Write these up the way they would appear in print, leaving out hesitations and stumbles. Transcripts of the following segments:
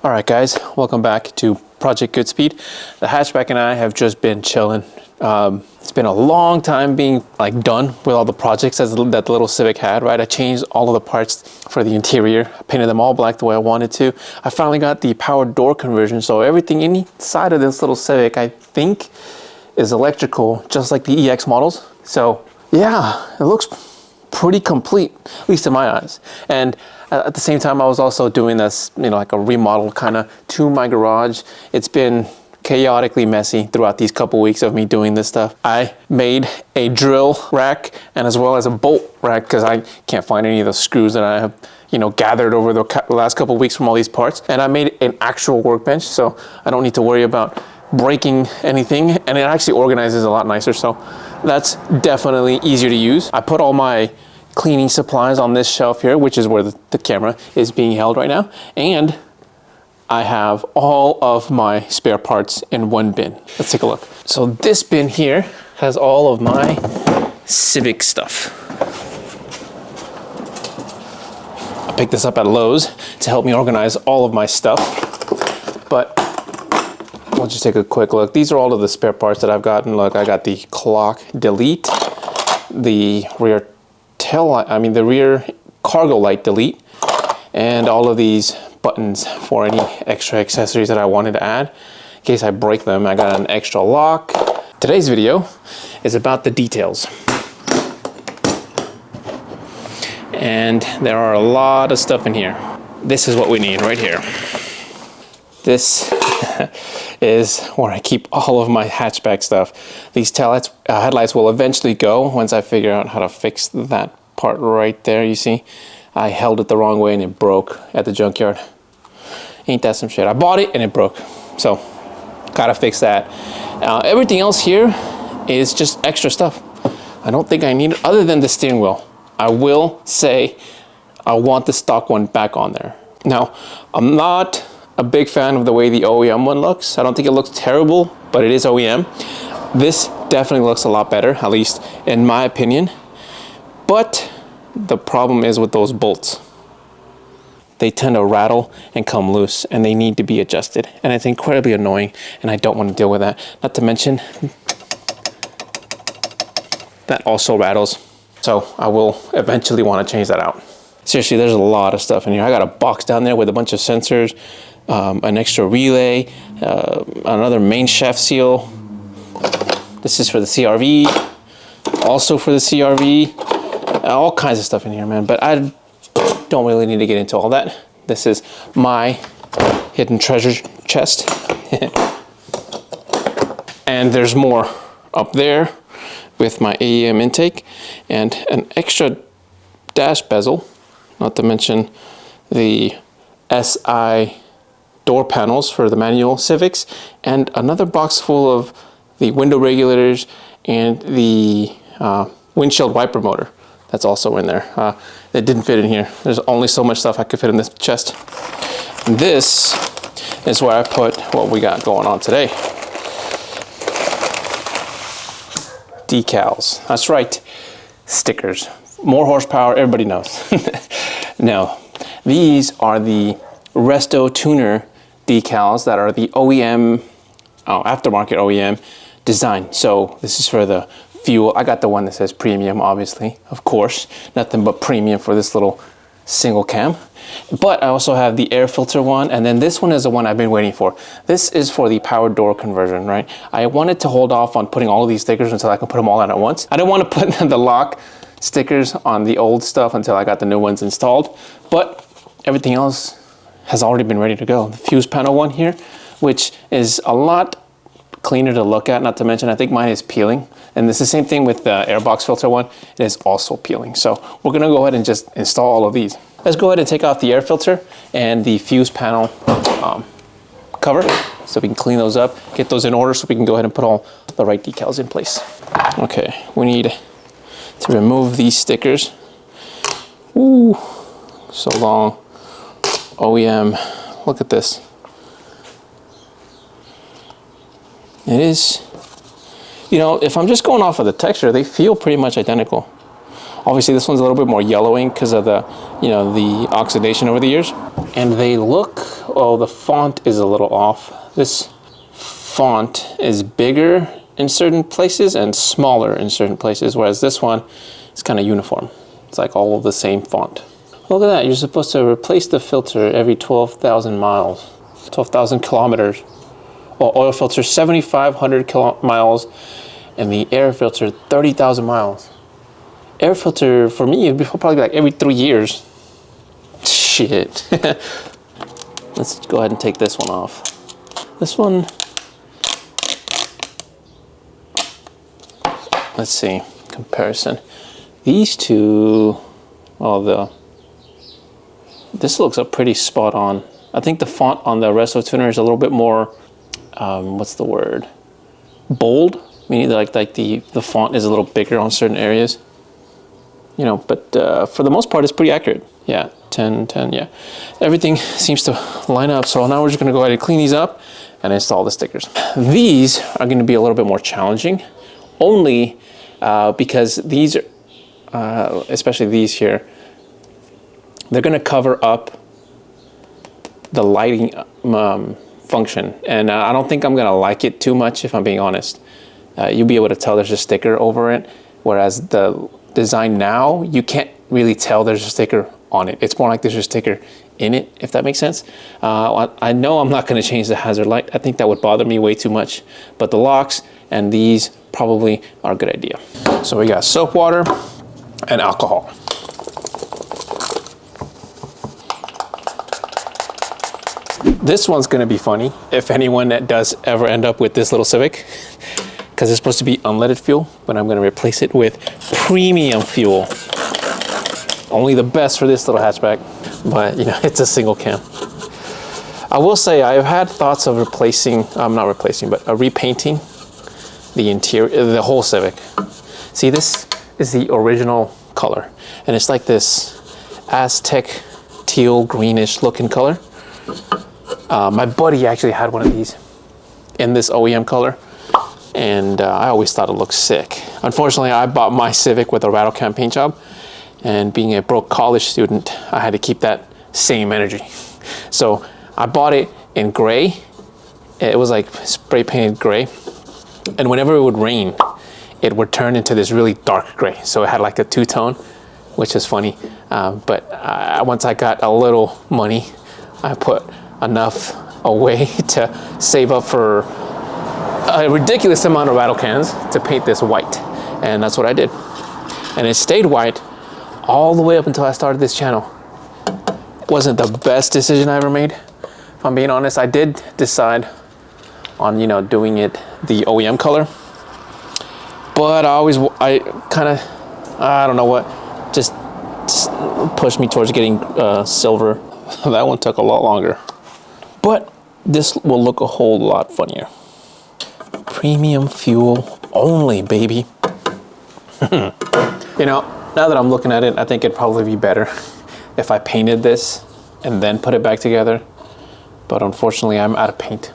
All right, guys, welcome back to Project GoodSpeed. The hatchback and I have just been chilling. It's been a long time being done with all the projects that the little Civic had, right? I changed all of the parts for the interior. I painted them all black the way I wanted to. I finally got the power door conversion, so everything inside of this little Civic, I think, is electrical, just like the EX models. So yeah, it looks pretty complete, at least in my eyes. And at the same time, I was also doing this, like a remodel kind of to my garage. It's been chaotically messy throughout these couple weeks of me doing this stuff. I made a drill rack and as well as a bolt rack because I can't find any of the screws that I have, gathered over the last couple weeks from all these parts. And I made an actual workbench, so I don't need to worry about breaking anything, and it actually organizes a lot nicer, so that's definitely easier to use. I put all my cleaning supplies on this shelf here, which is where the camera is being held right now, and I have all of my spare parts in one bin. Let's take a look. So this bin here has all of my Civic stuff. I picked this up at Lowe's to help me organize all of my stuff, but we'll just take a quick look. These are all of the spare parts that I've gotten. Look, I got the clock delete, the rear tail light, the rear cargo light delete, and all of these buttons for any extra accessories that I wanted to add. In case I break them, I got an extra lock. Today's video is about the details. And there are a lot of stuff in here. This is what we need right here. This is where I keep all of my hatchback stuff. These headlights will eventually go once I figure out how to fix that part right there. You see, I held it the wrong way and it broke at the junkyard. Ain't that some shit? I bought it and it broke, so gotta fix that. Everything else here is just extra stuff. I don't think I need it other than the steering wheel. I will say I want the stock one back on there. Now, I'm not a big fan of the way the OEM one looks. I don't think it looks terrible, but it is OEM. This definitely looks a lot better, at least in my opinion. But the problem is with those bolts. They tend to rattle and come loose, and they need to be adjusted. And it's incredibly annoying, and I don't want to deal with that. Not to mention, that also rattles. So I will eventually want to change that out. Seriously, there's a lot of stuff in here. I got a box down there with a bunch of sensors, an extra relay, another main shaft seal. This is for the CRV, also for the CRV, all kinds of stuff in here, man. But I don't really need to get into all that. This is my hidden treasure chest. And there's more up there with my AEM intake and an extra dash bezel, not to mention the SI door panels for the manual Civics, and another box full of the window regulators and the windshield wiper motor. That's also in there. It didn't fit in here. There's only so much stuff I could fit in this chest. And this is where I put what we got going on today. Decals. That's right. Stickers. More horsepower, everybody knows. No, these are the Restotuner decals that are the OEM, aftermarket OEM design. So this is for the fuel. I got the one that says premium, obviously, of course. Nothing but premium for this little single cam. But I also have the air filter one, and then this one is the one I've been waiting for. This is for the power door conversion, right? I wanted to hold off on putting all of these stickers until I can put them all out at once. I didn't want to put the lock stickers on the old stuff until I got the new ones installed, but everything else has already been ready to go. The fuse panel one here, which is a lot cleaner to look at, not to mention I think mine is peeling, and it's the same thing with the airbox filter one. It is also peeling, so we're gonna go ahead and just install all of these. Let's go ahead and take off the air filter and the fuse panel cover so we can clean those up, get those in order so we can go ahead and put all the right decals in place. Okay, we need to remove these stickers. Ooh, so long. OEM, look at this. It is, if I'm just going off of the texture, they feel pretty much identical. Obviously this one's a little bit more yellowing because of the, you know, the oxidation over the years. And they look, oh, the font is a little off. This font is bigger in certain places and smaller in certain places, whereas this one is kind of uniform. It's like all of the same font. Look at that, you're supposed to replace the filter every 12,000 miles, 12,000 kilometers. Well, oil filter 7,500 miles, and the air filter 30,000 miles. Air filter for me it'd be probably like every 3 years. Shit. Let's go ahead and take this one off. This one, let's see, comparison. These two, oh, this looks up pretty spot on. I think the font on the Restotuner is a little bit more, what's the word? Bold, meaning like the font is a little bigger on certain areas. You know, but for the most part, it's pretty accurate. Yeah, 10, 10, yeah. Everything seems to line up. So now we're just gonna go ahead and clean these up and install the stickers. These are gonna be a little bit more challenging, only because these, especially these here, they're gonna cover up the lighting function. And I don't think I'm gonna like it too much, if I'm being honest. You'll be able to tell there's a sticker over it, whereas the design now, you can't really tell there's a sticker on it. It's more like there's a sticker in it, if that makes sense. I know I'm not gonna change the hazard light. I think that would bother me way too much, but the locks and these probably are a good idea. So we got soap water and alcohol. This one's gonna be funny if anyone that does ever end up with this little Civic, because it's supposed to be unleaded fuel, but I'm gonna replace it with premium fuel. Only the best for this little hatchback, but you know, it's a single cam. I will say I've had thoughts of replacing, not replacing, but repainting the interior, the whole Civic. See, this is the original color, and it's like this Aztec teal greenish looking color. My buddy actually had one of these in this OEM color, and I always thought it looked sick. Unfortunately, I bought my Civic with a rattle can paint job, and being a broke college student, I had to keep that same energy. So I bought it in gray. It was like spray painted gray, and whenever it would rain, it would turn into this really dark gray. So it had like a two-tone, which is funny. But once I got a little money, I put enough away to save up for a ridiculous amount of rattle cans to paint this white, and that's what I did. And it stayed white all the way up until I started this channel. It wasn't the best decision I ever made, if I'm being honest. I did decide on, you know, doing it the OEM color, but I don't know what, just pushed me towards getting silver. That one took a lot longer, but this will look a whole lot funnier. Premium fuel only, baby. You know, now that I'm looking at it, I think it'd probably be better if I painted this and then put it back together. But unfortunately, I'm out of paint.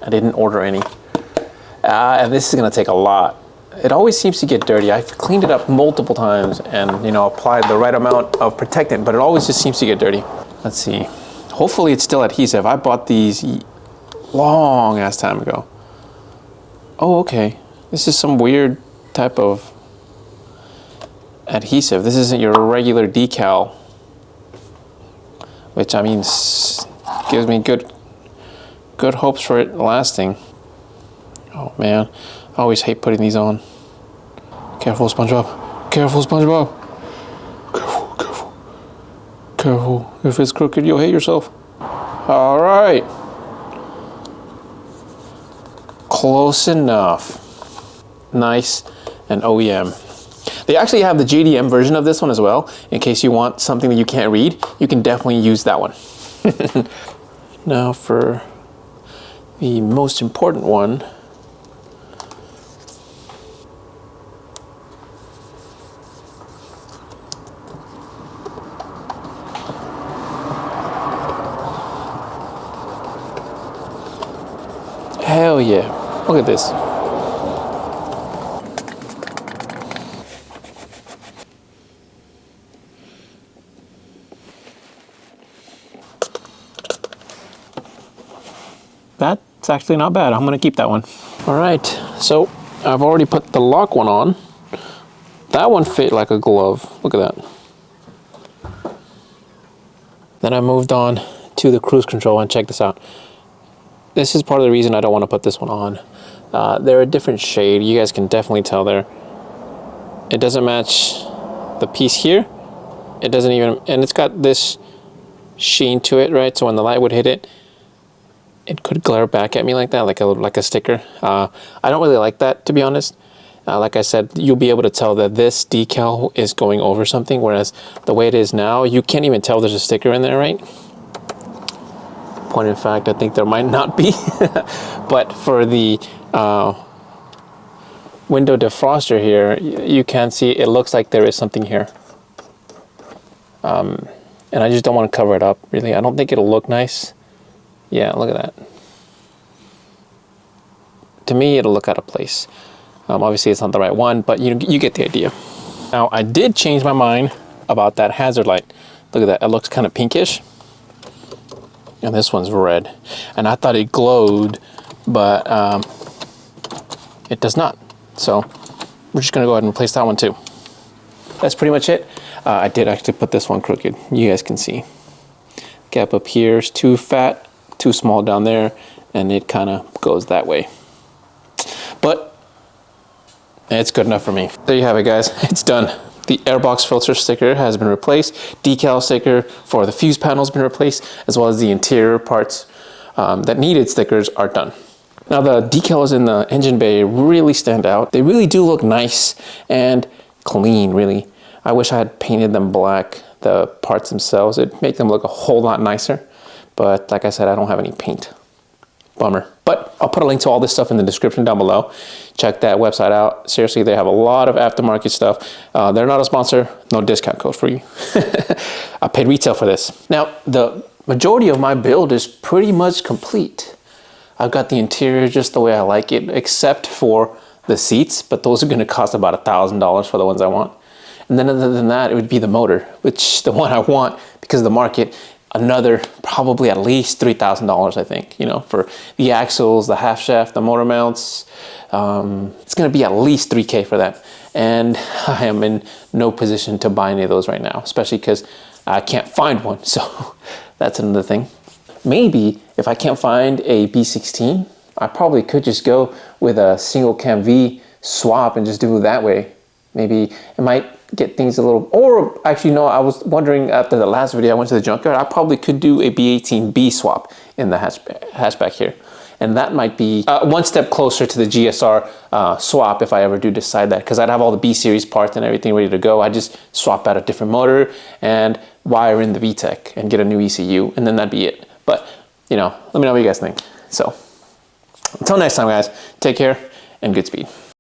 I didn't order any. And this is gonna take a lot. It always seems to get dirty. I've cleaned it up multiple times and, you know, applied the right amount of protectant, but it always just seems to get dirty. Let's see. Hopefully it's still adhesive. I bought these long ass time ago. Oh, okay. This is some weird type of adhesive. This isn't your regular decal, which I mean gives me good hopes for it lasting. Oh man, I always hate putting these on. Careful, SpongeBob. Careful, SpongeBob. Careful, careful. Careful. If it's crooked, you'll hate yourself. All right. Close enough. Nice and OEM. They actually have the JDM version of this one as well. In case you want something that you can't read, you can definitely use that one. Now for the most important one. Hell yeah. Look at this. that's actually not bad. I'm gonna keep that one. All right, so I've already put the lock one on. That one fit like a glove. Look at that. Then I moved on to the cruise control, and check this out. This is part of the reason I don't want to put this one on. They're a different shade. You guys can definitely tell there. It doesn't match the piece here. It doesn't even, and it's got this sheen to it, right? So when the light would hit it, it could glare back at me like that, like a sticker. I don't really like that, to be honest. Like I said, you'll be able to tell that this decal is going over something, whereas the way it is now, you can't even tell there's a sticker in there, right? Point in fact, I think there might not be. But for the window defroster here, you can see it looks like there is something here. And I just don't want to cover it up, really. I don't think it'll look nice. Yeah, look at that. To me, it'll look out of place. Obviously, it's not the right one, but you get the idea. Now, I did change my mind about that hazard light. Look at that. It looks kind of pinkish. And this one's red. And I thought it glowed, but it does not. So we're just going to go ahead and replace that one too. That's pretty much it. I did actually put this one crooked. You guys can see. Gap up here is too fat, too small down there, and it kind of goes that way. But it's good enough for me. There you have it, guys. It's done. The airbox filter sticker has been replaced. Decal sticker for the fuse panel has been replaced, as well as the interior parts that needed stickers are done. Now the decals in the engine bay really stand out. They really do look nice and clean, really. I wish I had painted them black, the parts themselves. It'd make them look a whole lot nicer. But like I said, I don't have any paint. Bummer. But I'll put a link to all this stuff in the description down below. Check that website out. Seriously, they have a lot of aftermarket stuff. They're not a sponsor. No discount code for you. I paid retail for this. Now, the majority of my build is pretty much complete. I've got the interior just the way I like it, except for the seats, but those are going to cost about $1,000 for the ones I want. And then other than that, it would be the motor, which the one I want because of the market, another probably at least $3,000, I think, you know, for the axles, the half shaft, the motor mounts. It's going to be at least $3K for that. And I am in no position to buy any of those right now, especially because I can't find one. So that's another thing. Maybe if I can't find a B16, I probably could just go with a single cam V swap and just do it that way. Maybe it might get things a little, or actually no, I was wondering after the last video I went to the junkyard, I probably could do a B18B swap in the hatchback here. And that might be one step closer to the GSR swap if I ever do decide that, because I'd have all the B series parts and everything ready to go. I just swap out a different motor and wire in the VTEC and get a new ECU, and then that'd be it. But, you know, let me know what you guys think. So, until next time, guys, take care and good speed.